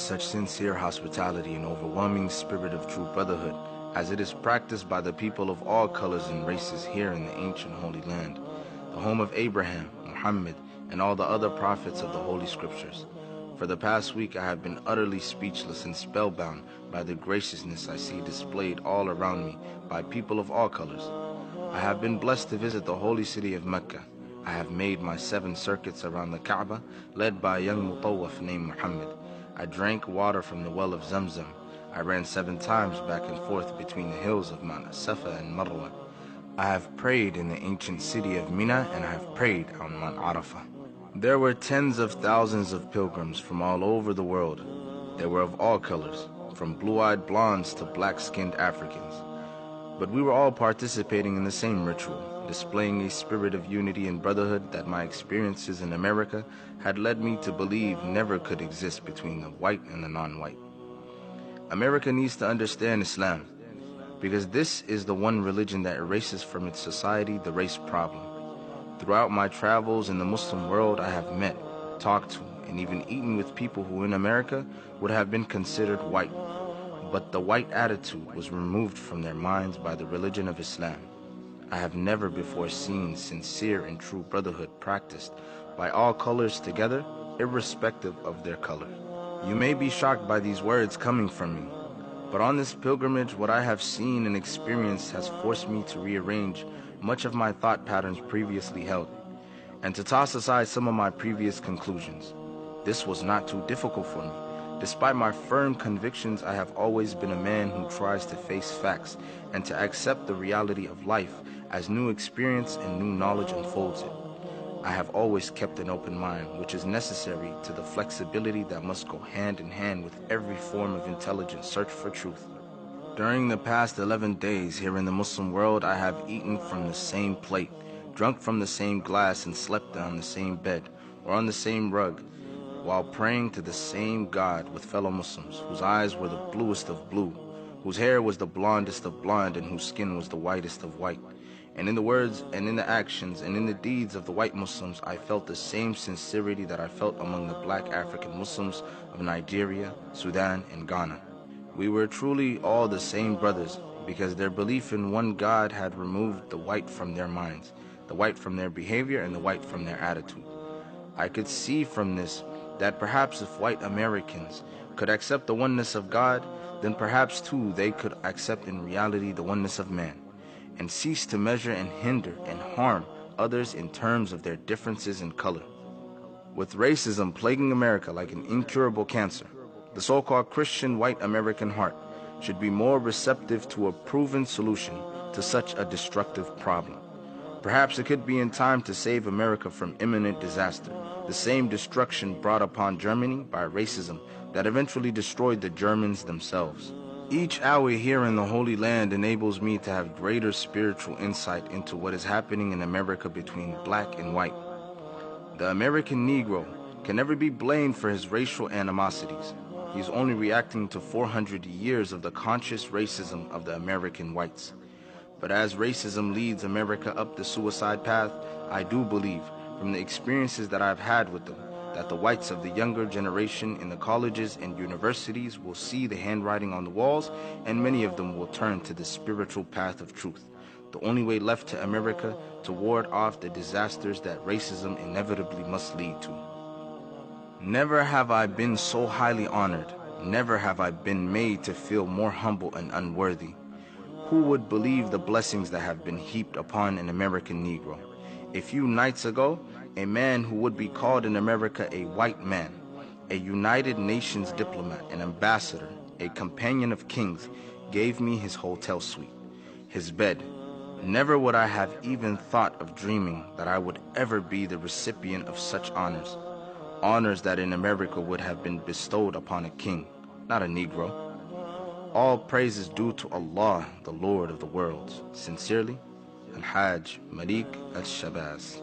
such sincere hospitality and overwhelming spirit of true brotherhood as it is practiced by the people of all colors and races here in the ancient Holy Land, the home of Abraham, Muhammad, and all the other prophets of the Holy Scriptures. For the past week I have been utterly speechless and spellbound by the graciousness I see displayed all around me by people of all colors. I have been blessed to visit the holy city of Mecca. I have made my 7 circuits around the Kaaba, led by a young mutawaf named Muhammad. I drank water from the well of Zamzam. I ran 7 times back and forth between the hills of Mount Safa and Marwa. I have prayed in the ancient city of Mina, and I have prayed on Mount Arafah. There were tens of thousands of pilgrims from all over the world. They were of all colors, from blue-eyed blondes to black-skinned Africans. But we were all participating in the same ritual, displaying a spirit of unity and brotherhood that my experiences in America had led me to believe never could exist between the white and the non-white. America needs to understand Islam, because this is the one religion that erases from its society the race problem. Throughout my travels in the Muslim world, I have met, talked to, and even eaten with people who in America would have been considered white. But the white attitude was removed from their minds by the religion of Islam. I have never before seen sincere and true brotherhood practiced by all colors together, irrespective of their color. You may be shocked by these words coming from me, but on this pilgrimage, what I have seen and experienced has forced me to rearrange much of my thought patterns previously held, and to toss aside some of my previous conclusions. This was not too difficult for me. Despite my firm convictions, I have always been a man who tries to face facts and to accept the reality of life as new experience and new knowledge unfolds it. I have always kept an open mind, which is necessary to the flexibility that must go hand in hand with every form of intelligent search for truth. During the past 11 days here in the Muslim world, I have eaten from the same plate, drunk from the same glass, and slept on the same bed or on the same rug, while praying to the same God with fellow Muslims, whose eyes were the bluest of blue, whose hair was the blondest of blonde, and whose skin was the whitest of white. And in the words and in the actions and in the deeds of the white Muslims, I felt the same sincerity that I felt among the black African Muslims of Nigeria, Sudan, and Ghana. We were truly all the same brothers, because their belief in one God had removed the white from their minds, the white from their behavior, and the white from their attitude. I could see from this that perhaps if white Americans could accept the oneness of God, then perhaps too they could accept in reality the oneness of man, and cease to measure and hinder and harm others in terms of their differences in color. With racism plaguing America like an incurable cancer, the so-called Christian white American heart should be more receptive to a proven solution to such a destructive problem. Perhaps it could be in time to save America from imminent disaster, the same destruction brought upon Germany by racism that eventually destroyed the Germans themselves. Each hour here in the Holy Land enables me to have greater spiritual insight into what is happening in America between black and white. The American Negro can never be blamed for his racial animosities. He is only reacting to 400 years of the conscious racism of the American whites. But as racism leads America up the suicide path, I do believe, from the experiences that I've had with them, that the whites of the younger generation in the colleges and universities will see the handwriting on the walls, and many of them will turn to the spiritual path of truth, the only way left to America to ward off the disasters that racism inevitably must lead to. Never have I been so highly honored. Never have I been made to feel more humble and unworthy. Who would believe the blessings that have been heaped upon an American Negro? A few nights ago, a man who would be called in America a white man, a United Nations diplomat, an ambassador, a companion of kings, gave me his hotel suite, his bed. Never would I have even thought of dreaming that I would ever be the recipient of such honors. Honors that in America would have been bestowed upon a king, not a Negro. All praise is due to Allah, the Lord of the worlds. Sincerely, Al-Hajj Malik Al-Shabazz.